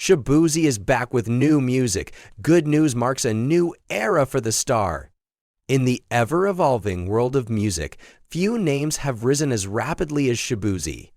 Shaboozey is back with new music. Good News marks a new era for the star. In the ever-evolving world of music, few names have risen as rapidly as Shaboozey.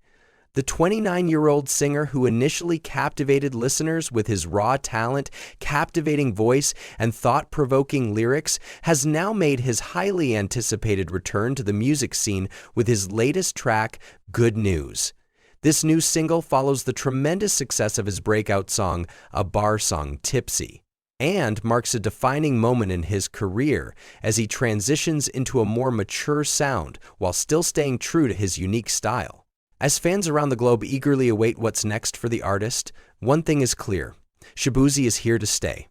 The 29-year-old singer who initially captivated listeners with his raw talent, captivating voice, and thought-provoking lyrics has now made his highly anticipated return to the music scene with his latest track, Good News. This new single follows the tremendous success of his breakout song, a bar song, Tipsy, and marks a defining moment in his career as he transitions into a more mature sound while still staying true to his unique style. As fans around the globe eagerly await what's next for the artist, one thing is clear: Shaboozey is here to stay.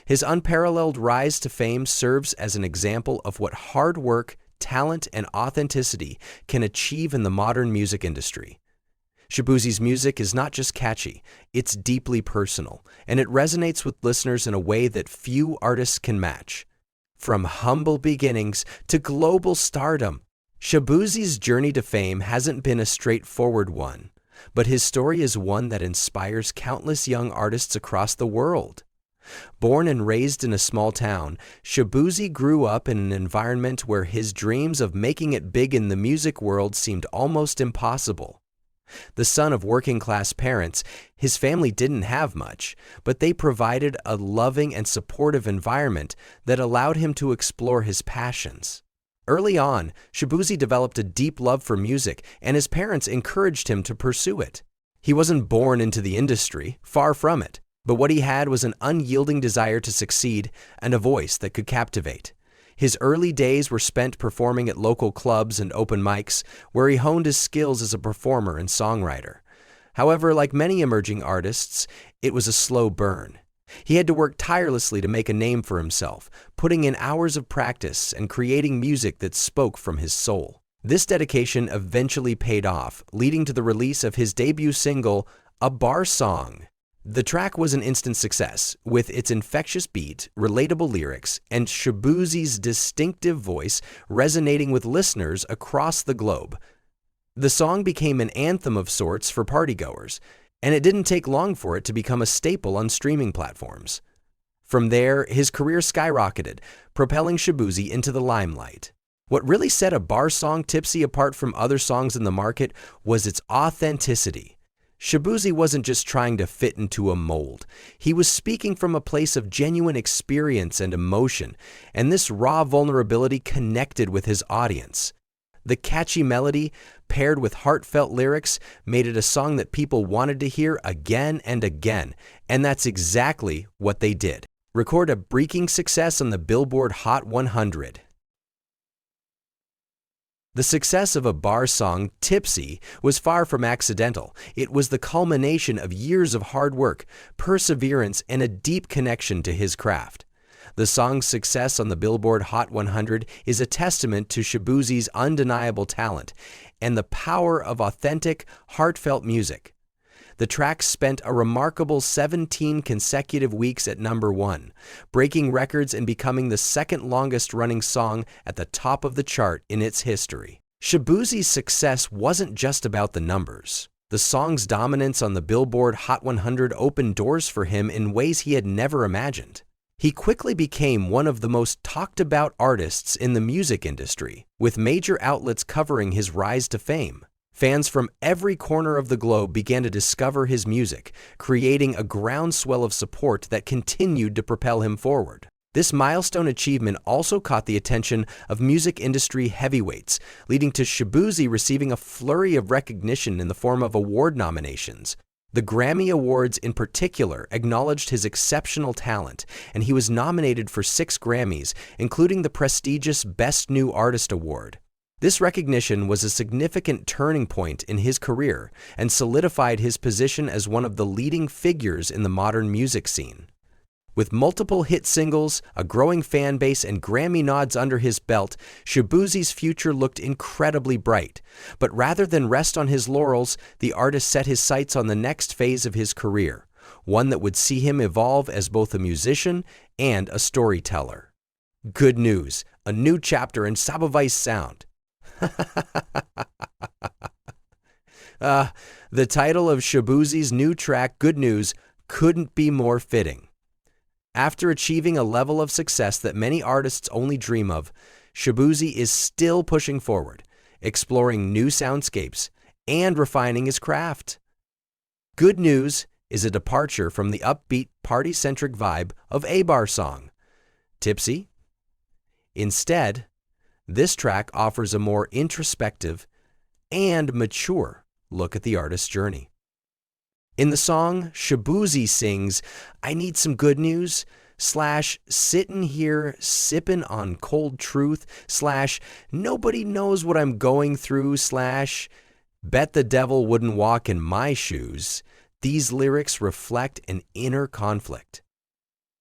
His unparalleled rise to fame serves as an example of what hard work, talent, and authenticity can achieve in the modern music industry. Shaboozey's music is not just catchy, it's deeply personal, and it resonates with listeners in a way that few artists can match. From humble beginnings to global stardom, Shaboozey's journey to fame hasn't been a straightforward one, but his story is one that inspires countless young artists across the world. Born and raised in a small town, Shaboozey grew up in an environment where his dreams of making it big in the music world seemed almost impossible. The son of working-class parents, his family didn't have much, but they provided a loving and supportive environment that allowed him to explore his passions. Early on, Shaboozey developed a deep love for music, and his parents encouraged him to pursue it. He wasn't born into the industry, far from it, but what he had was an unyielding desire to succeed and a voice that could captivate. His early days were spent performing at local clubs and open mics, where he honed his skills as a performer and songwriter. However, like many emerging artists, it was a slow burn. He had to work tirelessly to make a name for himself, putting in hours of practice and creating music that spoke from his soul. This dedication eventually paid off, leading to the release of his debut single, A Bar Song. The track was an instant success, with its infectious beat, relatable lyrics, and Shaboozey's distinctive voice resonating with listeners across the globe. The song became an anthem of sorts for partygoers, and it didn't take long for it to become a staple on streaming platforms. From there, his career skyrocketed, propelling Shaboozey into the limelight. What really set A Bar Song Tipsy apart from other songs in the market was its authenticity. Shaboozey wasn't just trying to fit into a mold. He was speaking from a place of genuine experience and emotion, and this raw vulnerability connected with his audience. The catchy melody, paired with heartfelt lyrics, made it a song that people wanted to hear again and again, and that's exactly what they did. Record a breaking success on the Billboard Hot 100. The success of A Bar Song, Tipsy, was far from accidental. It was the culmination of years of hard work, perseverance, and a deep connection to his craft. The song's success on the Billboard Hot 100 is a testament to Shaboozey's undeniable talent and the power of authentic, heartfelt music. The track spent a remarkable 17 consecutive weeks at #1, breaking records and becoming the second longest-running song at the top of the chart in its history. Shaboozey's success wasn't just about the numbers. The song's dominance on the Billboard Hot 100 opened doors for him in ways he had never imagined. He quickly became one of the most talked-about artists in the music industry, with major outlets covering his rise to fame. Fans from every corner of the globe began to discover his music, creating a groundswell of support that continued to propel him forward. This milestone achievement also caught the attention of music industry heavyweights, leading to Shaboozey receiving a flurry of recognition in the form of award nominations. The Grammy Awards in particular acknowledged his exceptional talent, and he was nominated for 6 Grammys, including the prestigious Best New Artist Award. This recognition was a significant turning point in his career and solidified his position as one of the leading figures in the modern music scene. With multiple hit singles, a growing fan base, and Grammy nods under his belt, Shaboozey's future looked incredibly bright. But rather than rest on his laurels, the artist set his sights on the next phase of his career, one that would see him evolve as both a musician and a storyteller. Good news, a new chapter in Shaboozey's sound. The title of Shaboozey's new track, Good News, couldn't be more fitting. After achieving a level of success that many artists only dream of, Shaboozey is still pushing forward, exploring new soundscapes, and refining his craft. Good News is a departure from the upbeat, party-centric vibe of A-Bar song, Tipsy. Instead, this track offers a more introspective and mature look at the artist's journey. In the song, Shaboozey sings, "I need some good news," /sitting here sipping on cold truth, /nobody knows what I'm going through, /bet the devil wouldn't walk in my shoes. These lyrics reflect an inner conflict,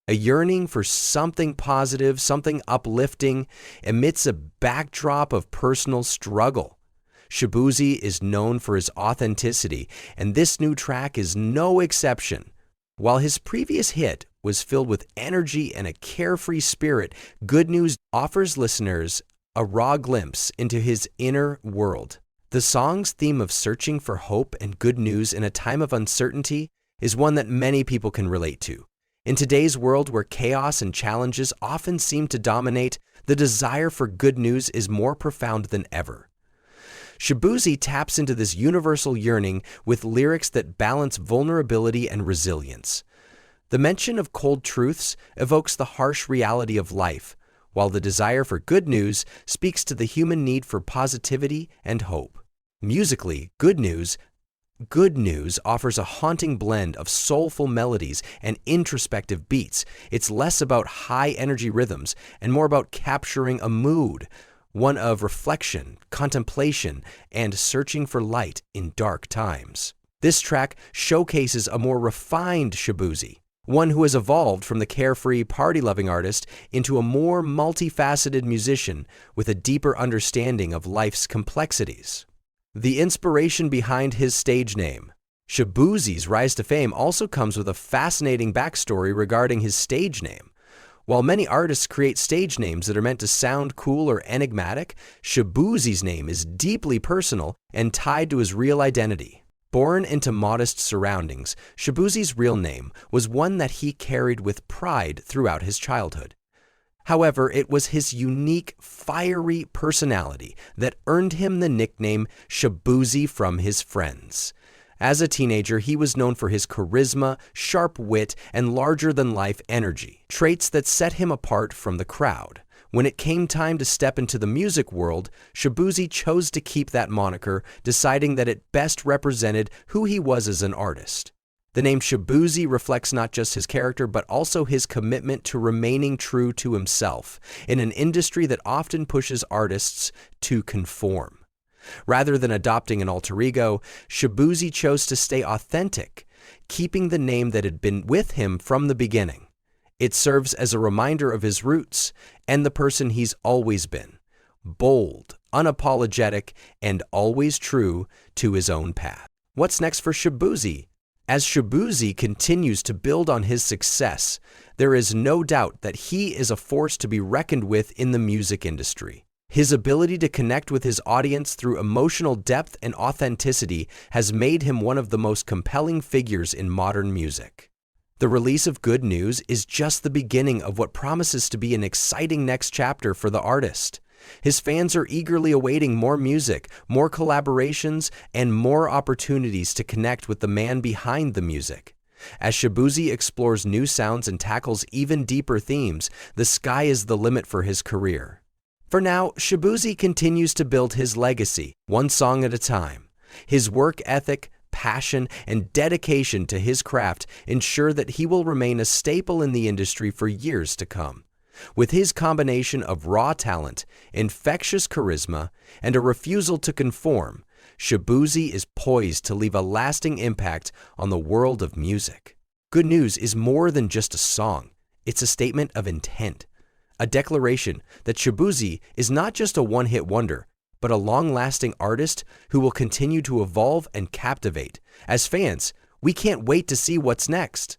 a yearning for something positive, something uplifting, amidst a backdrop of personal struggle. Shaboozey is known for his authenticity, and this new track is no exception. While his previous hit was filled with energy and a carefree spirit, Good News offers listeners a raw glimpse into his inner world. The song's theme of searching for hope and good news in a time of uncertainty is one that many people can relate to. In today's world where chaos and challenges often seem to dominate, the desire for good news is more profound than ever. Shaboozey taps into this universal yearning with lyrics that balance vulnerability and resilience. The mention of cold truths evokes the harsh reality of life, while the desire for good news speaks to the human need for positivity and hope. Musically, Good News offers a haunting blend of soulful melodies and introspective beats. It's less about high-energy rhythms and more about capturing a mood, one of reflection, contemplation, and searching for light in dark times. This track showcases a more refined Shaboozey, one who has evolved from the carefree, party-loving artist into a more multifaceted musician with a deeper understanding of life's complexities. The inspiration behind his stage name. Shaboozey's rise to fame also comes with a fascinating backstory regarding his stage name. While many artists create stage names that are meant to sound cool or enigmatic, Shaboozey's name is deeply personal and tied to his real identity. Born into modest surroundings, Shaboozey's real name was one that he carried with pride throughout his childhood. However, it was his unique, fiery personality that earned him the nickname Shaboozey from his friends. As a teenager, he was known for his charisma, sharp wit, and larger-than-life energy, traits that set him apart from the crowd. When it came time to step into the music world, Shaboozey chose to keep that moniker, deciding that it best represented who he was as an artist. The name Shaboozey reflects not just his character, but also his commitment to remaining true to himself in an industry that often pushes artists to conform. Rather than adopting an alter ego, Shaboozey chose to stay authentic, keeping the name that had been with him from the beginning. It serves as a reminder of his roots and the person he's always been, bold, unapologetic, and always true to his own path. What's next for Shaboozey? As Shaboozey continues to build on his success, there is no doubt that he is a force to be reckoned with in the music industry. His ability to connect with his audience through emotional depth and authenticity has made him one of the most compelling figures in modern music. The release of Good News is just the beginning of what promises to be an exciting next chapter for the artist. His fans are eagerly awaiting more music, more collaborations, and more opportunities to connect with the man behind the music. As Shaboozey explores new sounds and tackles even deeper themes, the sky is the limit for his career. For now, Shaboozey continues to build his legacy, one song at a time. His work ethic, passion, and dedication to his craft ensure that he will remain a staple in the industry for years to come. With his combination of raw talent, infectious charisma, and a refusal to conform, Shaboozey is poised to leave a lasting impact on the world of music. Good News is more than just a song. It's a statement of intent. A declaration that Shaboozey is not just a one-hit wonder, but a long-lasting artist who will continue to evolve and captivate. As fans, we can't wait to see what's next.